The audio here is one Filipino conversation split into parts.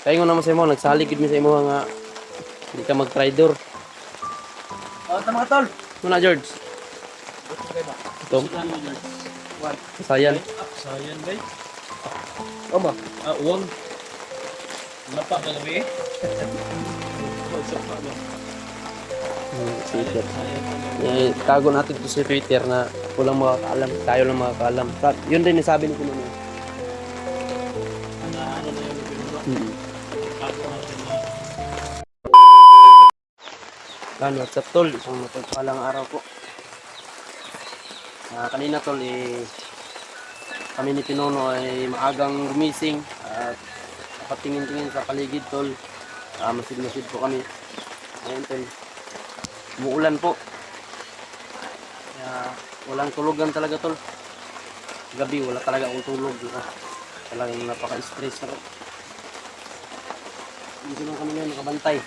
Kaya nga naman sa imo, nagsalig gid mi sa imo nga hindi ka mag-traitor. Tama ka, tol. Muna George. Ito, Sudan mo dyan. sayan. Sayan bay. Oma. Uwang. Lapa ka gabi eh. Twitter. Tago natin to sa Twitter na walang makakaalam. Tayo lang makakaalam. Yun din yung sabi ni Kuno. Ano na yung binuno. Ako natin na. What's up tol? Isang mapagpalang araw po. Kanina tol, kami ni Pinono ay maagang gumising at nakatingin-tingin sa paligid tol. Masid-masid po kami. Ngayon tol, umuulan po. Kaya walang tulugan talaga tol. Gabi wala talaga akong tulog. Talagang napaka-stress ako. Hindi lang kami ngayon nakabantay.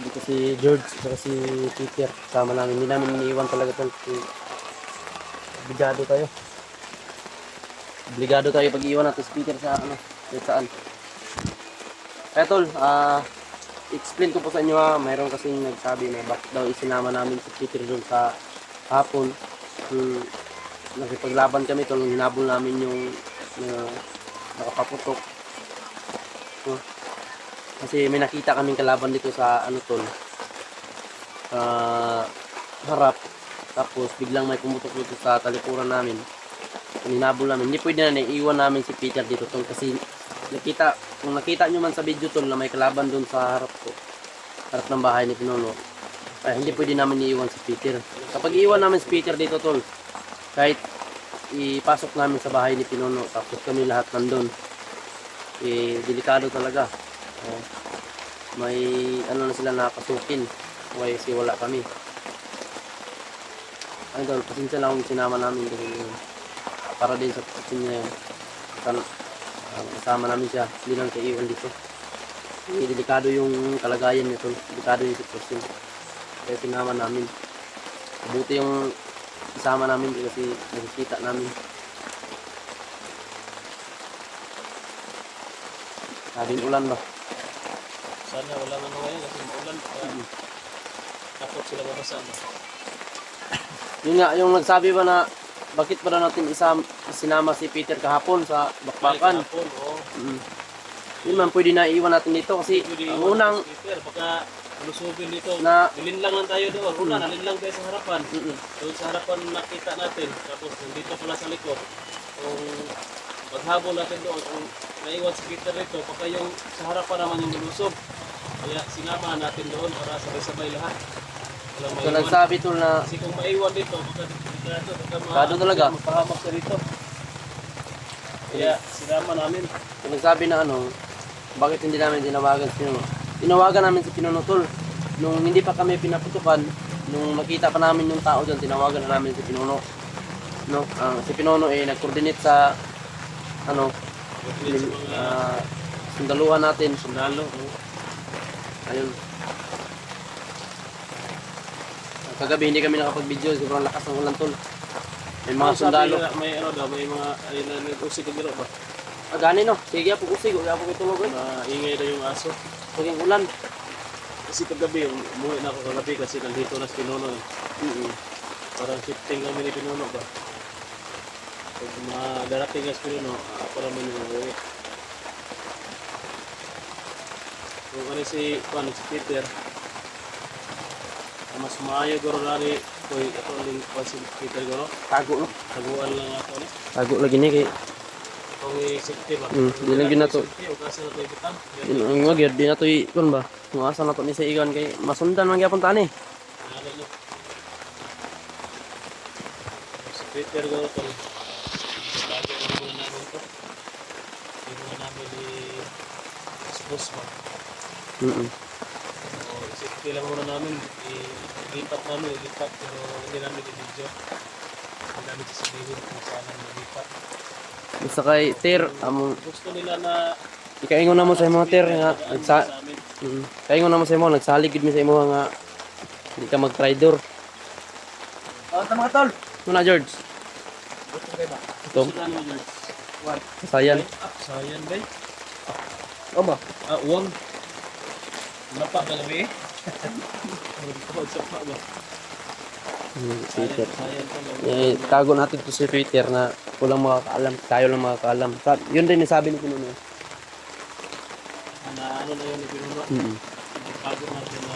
Dito si George at si Peter sama namin. Hindi namin iniiwan talaga tol. Obligado tayo. Obligado tayo pag iwan natin si Peter sa kahit saan. Kaya tol, explain ko po sa inyo mayroon kasing nagsabi na bakit daw isinama namin si Peter doon sa hapon. Nakipaglaban kami tol, hinabol namin yung nakapaputok. Kasi may nakita kaming kalaban dito sa tol, harap, tapos biglang may pumutok dito sa talikuran namin, hinabol namin. Hindi pwede na naiiwan namin si Peter dito tol, kasi kung nakita nyo man sa video tol na may kalaban doon sa harap ng bahay ni Pinono, ay hindi pwede namin iiwan si Peter. Kapag iiwan namin si Peter dito tol, kahit ipasok namin sa bahay ni Pinono tapos kami lahat nandun, delikado talaga. May na sila napasukin kasi wala kami. Tol, pasensya lang kung sinama namin kasi para din sa pagkasin niya yun. Kasama namin siya, hindi lang siya iwan dito. Delikado yung kalagayan niya tol, delikado yung sitwasyon, kaya sinama namin. Mabuti yung isama namin kasi nakikita namin. Sabing ulan ba? Sana wala nga ngayon kasi maulan. Takot sila mabasa. Yun nga, yung nagsabi ba na bakit ba na natin sinama si Peter kahapon sa bakbakan? Kahapon, oo. Yun man, pwede na iwan natin dito kasi Pwede ang iwan unang si Peter, baka lusubin dito. na Nilinlang lang tayo doon. Nalinlang tayo sa harapan. Doon sa harapan nakita natin. Tapos nandito pala sa likod. Kung paghabol natin doon, kung naiwan si Peter rito, baka yung sa harapan naman yung lulusog. Kaya sinama natin doon para sabay-sabay lahat. Walang so, maiwan. nagsabi tol na Kasi kung maiwan dito, baka Kado talaga. mapahamak sa rito. Kaya sinama namin. so, nagsabi na bakit hindi namin tinawagan si Pinono. Tinawagan namin si Pinono tol. Nung hindi pa kami pinaputukan, nung nakita pa namin yung tao dyan, tinawagan na namin si Pinono. Si Pinono nag-coordinate sa sundaluhan natin. Sundalo. Ayun. Kagabi hindi kami nakapag-video, sobrang lakas ng ulan tol. May mga sundalo. May may mga nag-usig na giro ba? Gani no, sige po usig, wala po itulog eh. Maingay na yung aso. Paging ulan. Kasi kagabi, umuwi na ako kagabi kasi nandito na si Pinono. Parang shifting kami ni Pinono ba? Pag darating na si Pinono, ako naman yung umuwi. Kung ano si Peter, mas maayo garo lari ko ito ling si Peter garo. Tago no. Taguan lang ako ni. Tago lagi ni kay Kung safety ba? di lang gyud nato. O kasi na to ibutan. Ang magyud di nato ikon ba. Kung asa nato ni sa igon kay masundan man gyapon tani. Si Peter garo to. Lagi ang muna namin to. Hindi namin di expose ba. Safety lang muna namin. Ilipat pero hindi namin i-video. Hindi namin sasabihin kung saan ang nalipat. Basta kay Ter Gusto nila na ikaingon na mo sa imo Ter nga sa amin. kaingon na mo sa imo nagsalig gid mi sa imo nga hindi ka mag-traitor. Tama ka, tol. Muna George. Ito, Sudan mo, George. sayan. Sayan, bay. Ama. Uwang. Napa ba gabi? Sapa ba? Peter. Sayan pa gabi. Tago natin to si Peter na walang makakaalam. Tayo lang makakaalam. Yun din yung sabi ni Pinuno. Na ano na yun ni Pinuno? Mm. Bago natin na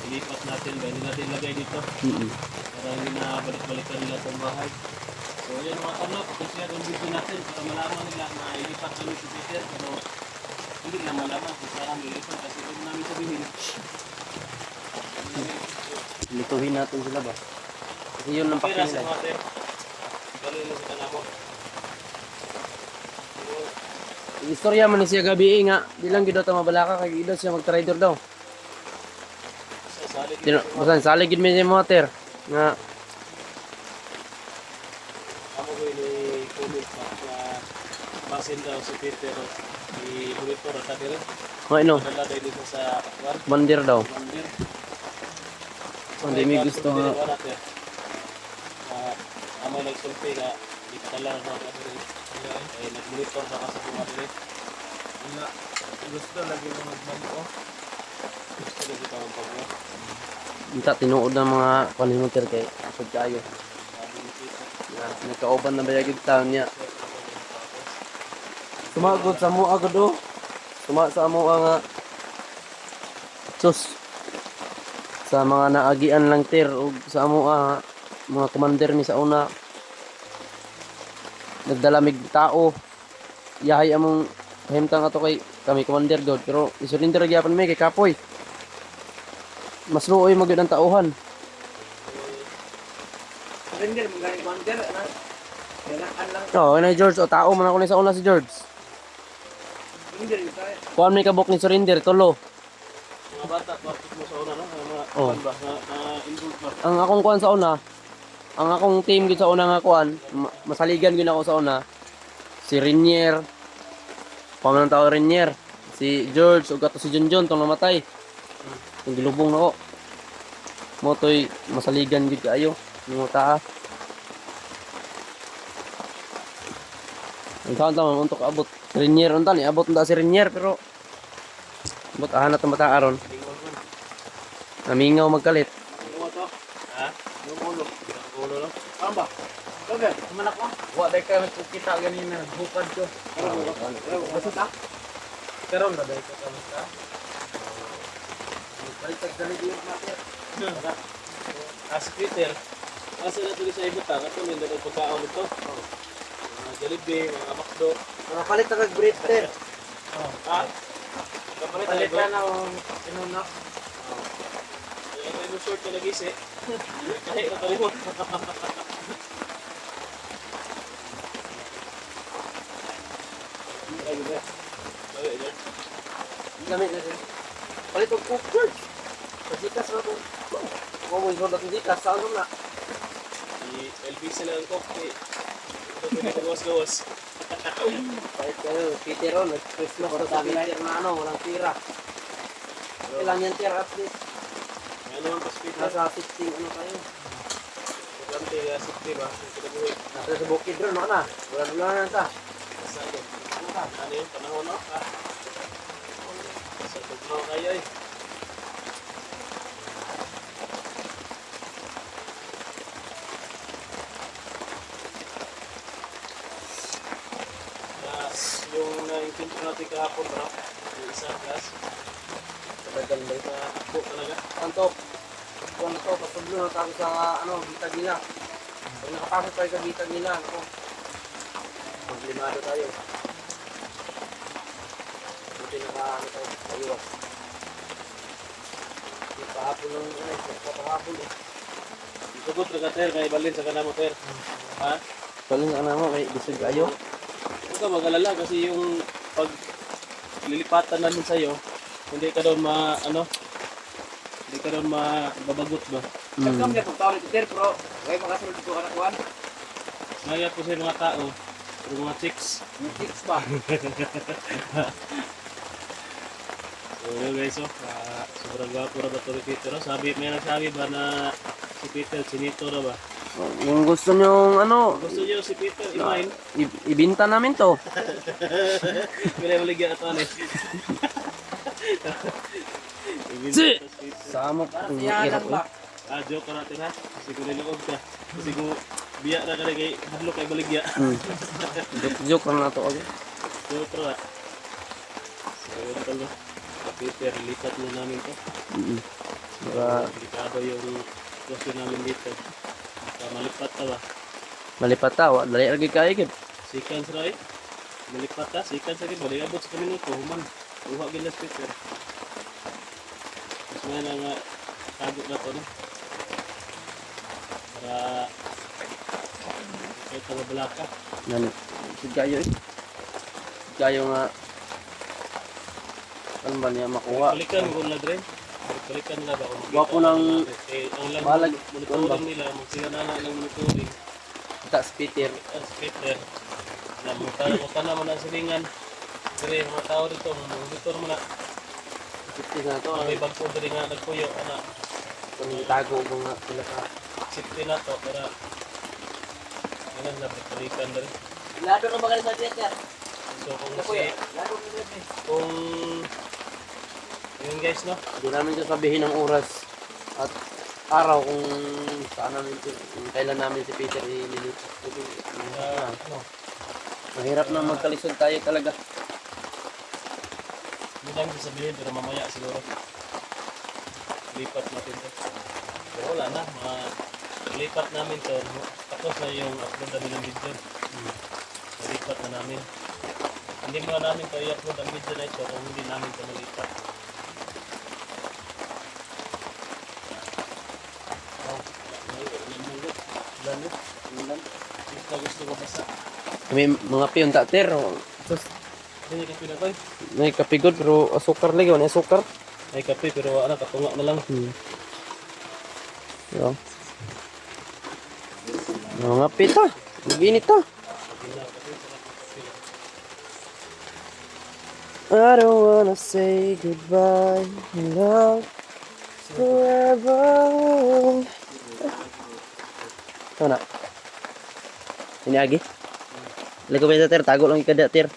ilipat natin ba? Hindi natin lagay dito. Para hindi na balik-balikan nila sa bahay. So yan mga talo, pag-share ang video natin para malaman nila na ilipat kami si Peter. Pero hindi na malaman kung saan ilipat kasi huwag namin sabihin. Lituhin natin sila ba? Kasi yun ang Pira pakin sa nila. mga te. Galing mo sa kanamo. Istorya man ni siya gabi nga. Di lang gid daw ta mabalaka kay gid daw siya mag-trader daw. Sa salig. Basta salig gid mi sa motor nga Amo ko ini comment na basin daw si Peter di monitor at dire. ano Dala dahil dito sa war. mandir daw. Mandir. Hindi mi gusto nga. Amay nagsulti nga di padala na ako dire. Ay nag-monitor na kasi mga dire. Nga. Gusto lagi mo magmampo. Gusto na kita ang pagmo. Minta tinuod ng mga panimotor kay asod kayo. Sabi ni Peter. Nagkauban na bayagid taon niya. Sumagod sa mo agad oh. Sa mo nga sus. Sa mga naagian lang tir o sa amo mga commander mi sa una nagdalamig tao yahay among kahimtang ato kay kami commander god pero isurrender gyapon mi kay kapoy mas luoy mo gyud ang tauhan. Surrender, mga commander, anak. Kailangan lang. Oh, na George o tao man ako ni sa una si George. Surrender, yung tayo. Kuan may kabuk ni surrender tulo. Mga bata, bakit mo sa una, no? Mga Oh. kuwan ba? Na-involve ba? Ang akong kuan sa una, ang akong team gid sa una nga kuan, masaligan gid ako sa una. Si Renier, paman tao Renier, si George ug ato si Junjun tong namatay. Yung gilubong nako. Motoy masaligan gid kaayo, mo taa. Ang taon tama untok abot. Renier unta ni abot unta si Renier pero abot ahanat ang mata aron. Involve man. Namingaw magkalit. Yung to. Ha? Yung ulo. Ang ulo, no? Ano ba? Okay. Manak mo? Wa day ka kita ganina. Bukad ko. Basta ta? Karon na dahil ka kamusta? Baliktad sa liyo natin. As Peter, asa na tuloy sa ibutang, ito may dagang pagkaon nito. Mga Jollibee, mga Macdo. Mga palit na kag-breather. Ha? Kapalit tayo Palit ba? na ng inuna. Kaya ito yung short na nag-isi. Kahit na tayo mo. Ay, ba? Bawi, George. Gamit na siya. Palit og cooker. Pasikas na to. Kung mo iso natin dikas, saan na? LBC lang ang coffee. Ito pinagawas-gawas. Palit kayo, Peter on. Christmas na sa Peter na ano, walang tira. Kailan yan tira at least. Ano ang hospital? Nasa 16 ano tayo. Pagkante, safety ba? Ang kinabuhi. Nasa sa bukid rin, no na. Wala na ta. Basta yun. Ano yung panahon, no? Ha? Sa tugnaw kayo eh. Yung na-encounter natin kahapon, bro. Yung isa gas. Talagang may takbo talaga. Anto, kung to, pasublo na tayo sa ano, bitag nila. Pag nakapasok tayo sa bitag nila, ako. Maglimado tayo. Buti ano tayo, aywas. Yung pahapon ng pahapon eh. Isugot na ka, Ter. Kaya balin sa kanamo, Ter. Ha? Kaling ana mo may bisig ayo. Huwag ka mag-alala kasi yung pag lilipatan namin sa'yo, hindi ka doon hindi ka doon mababagot ba? Kagam niya pagtaon ito, Ter, pero huwag makasunod ito anak kuhan. Maya po sa mga tao, yung mga chicks. Yung chicks ba? So yun guys, sobrang gwapo na ba ito ni Peter? Oh? May nagsabi ba na si Peter, sinito na ba? Kung gusto nyo, ano, Gusto niyo si Peter i-mine? ibinta namin to. Pila yung ligyan ato ni. Si! Sama ko. Iyalang ba? Joke ka natin ha. Kasi kung niluog ka. Kasi kung biya na ka na kay hadlok kay baligya. Joke lang na to. Okay? Joke ra. So yun talo. Peter, lipat na namin to. Para Delikado yung sitwasyon namin dito. Baka malipat ka ba? malipat tawa. Dali lagi kayo kid. Seconds right? Malipat ka? Seconds lagi ba? Di abot sa minuto. Human. Uha gilas Peter. Mas may na nga tagot na to no? Para kahit ang balaka. Nan, kayo eh. Kayo nga. Ano ba niya makuha? Balikan ko na dre. Balikan nila ba? Kung Wapo makita ng natin. Eh, ang lang balag. monitoring nila. Magsiya na lang ng monitoring. Kita Peter. Ang Peter. Na muta naman ang silingan. Pero yung mga tao dito, monitor mo na. 50 na to. May bagpo diri nga nagpuyo. Ana, Kung itago ko nga sila ka. safety na to. Para ilan na balikan na rin. Lado na magaling sa Peter. So kung Lado na magaling. kung yun guys no, Hindi namin sasabihin ng oras at araw kung saan namin, kung kailan namin si Peter ililipat. ano, Mahirap na magkalisod tayo talaga. hindi lang sasabihin pero mamaya siguro lipat natin to. Pero wala na, lipat namin to. Tapos na yung upload namin ng video. Lipat na namin. Hindi mo na namin to i-upload ang video na ito kung hindi namin to nalipat. Gusto ko basta. May mga piyon tater. Tapos Hindi ka pinatoy. may kapigod pero asukar lagi. Wala asukar. May kape pero ano, katunga na lang. Yo. Mga pita. Maginit ta. I don't wanna say goodbye, love, forever. Ito na. Ini lagi. Lagi ba ter? Tago lang ikada ter.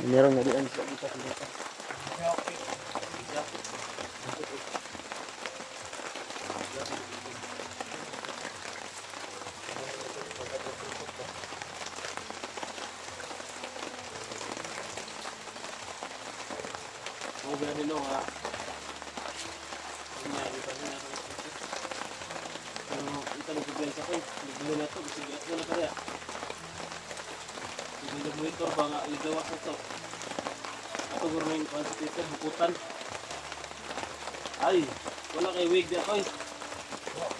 Meron na diyan sa kita. Oh, ganun no ha. Kunyari pa na ako. Pero ito lang sigil sa akin. Nagbulo na to. Sigil ko na kaya. Sigil mo ito ba nga ligawas na to. Ako guro na yung quantitative bukutan. Ay, wala kay wig na ko.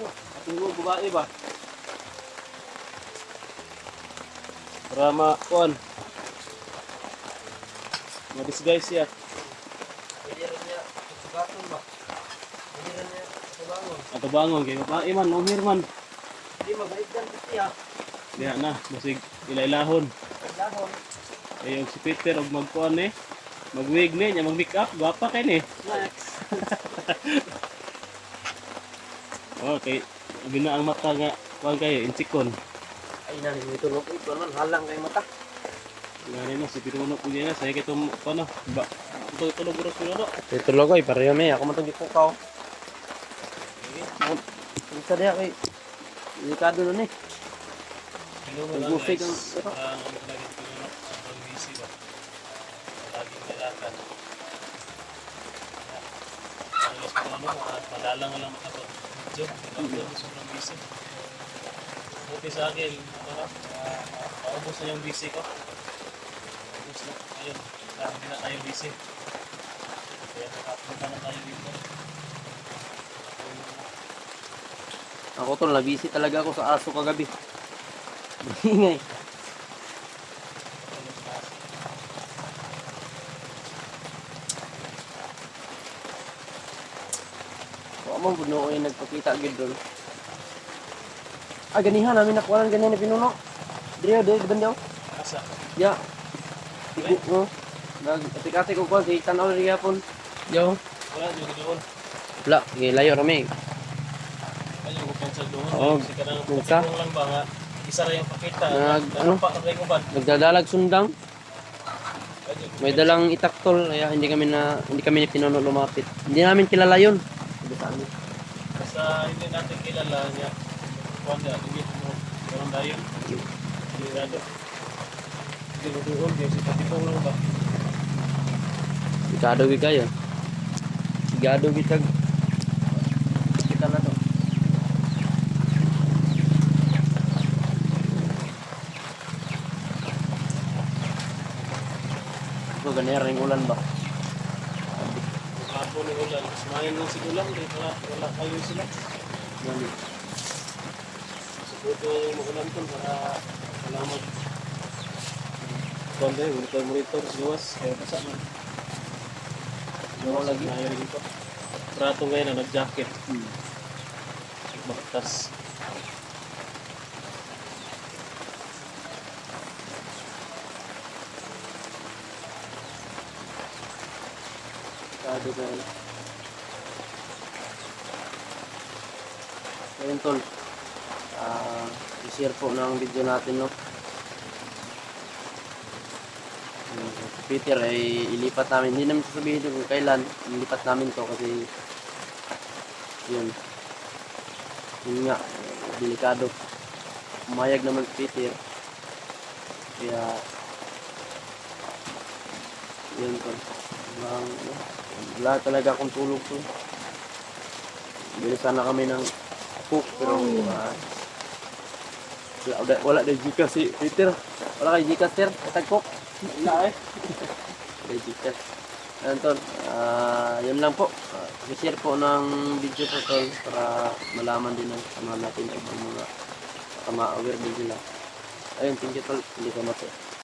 At mo babae ba? Para ma-kuan. Ma-disguise siya. Pwede rin niya sugaton ba? Pwede rin niya subangon. Ato bangon kay babae man, umir man. Hindi mabait yan kasi ah. Diya na, basig ilailahon. Lahon. Kaya si Peter og magkuan ni, mag-wig ni, nya mag-make up, gwapa kay ni. Next. Okay, abi na ang mata nga kuan kayo insikon. Ay na ni tulog ito man halang kay mata. Ngani no si Pinuno ko niya sa kay tum kuno. Ba, ito tulog ro Pinuno. Tulog ay pareho may ako matong gipukaw. Isa dia kay delikado na ni. Pinuno Nag-busig ang ang lagi Pinuno ang busy ba. Lagi nilakan. Ang Pinuno madalang lang makapag job, sobrang busy. Buti sa akin, paubos na yung busy ko. Paubos na, ayun, hindi na tayo busy. Kaya nakapunta na tayo dito. Ako to nabisi talaga ako sa aso kagabi. Ingay. Wa man pud nooy nagpakita gid doon. Ah, ganihan namin nakuha ganyan ni Pinuno. Drio, bandaw. Asa? Ya. Iku, nag-atik-atik ko si tanaw rin yapon. Yo. Wala, yung doon. Wala, layo rami. sa doon. Oo, Kasi kanang minsa. pakitong lang ba nga, isa ra yung pakita. Ano? Pa rin uban. Nagdadalag sundang. May dalang itaktol, kaya hindi kami ni pinuno lumapit. Hindi namin kilala yun. Sabi sa amin. Basta hindi natin kilala niya. Kuwan niya, hindi mo parang dayon. Hindi rado. Hindi mo doon, kasi pakitong lang ba. Sigado gi kayo. Sigado gi tag. Kita na to. So, ganyan ring ulan ba? Kapo ni ulan. Mas mayan lang si ulan. Wala kayo sila. Yan. Siguro magulan to para wala mag kuwan tayo, monitor sa gawas. Kaya basa man. Ano lagi? Nahiring ko. Prato ngayon na nag-jacket. Hmm. Baktas. Sigado kayo. Ayun tol. I-share po ng video natin, no? Si Peter ay ilipat namin. Hindi namin sasabihin kung kailan ilipat namin to kasi yun. Yun nga, delikado. Umayag naman si Peter. Kaya yun tol. Wala talaga akong tulog to. Bili sana kami ng cook pero wala na Gcash si Peter. Wala kay Gcash sir, tag cook. Wala eh. Kay Gcash. Ayun tol, yun lang po. I-share po ng video po tol para malaman din ng sama natin ang mga ma-aware din sila. Ayun, thank you tol. Hindi ka mati.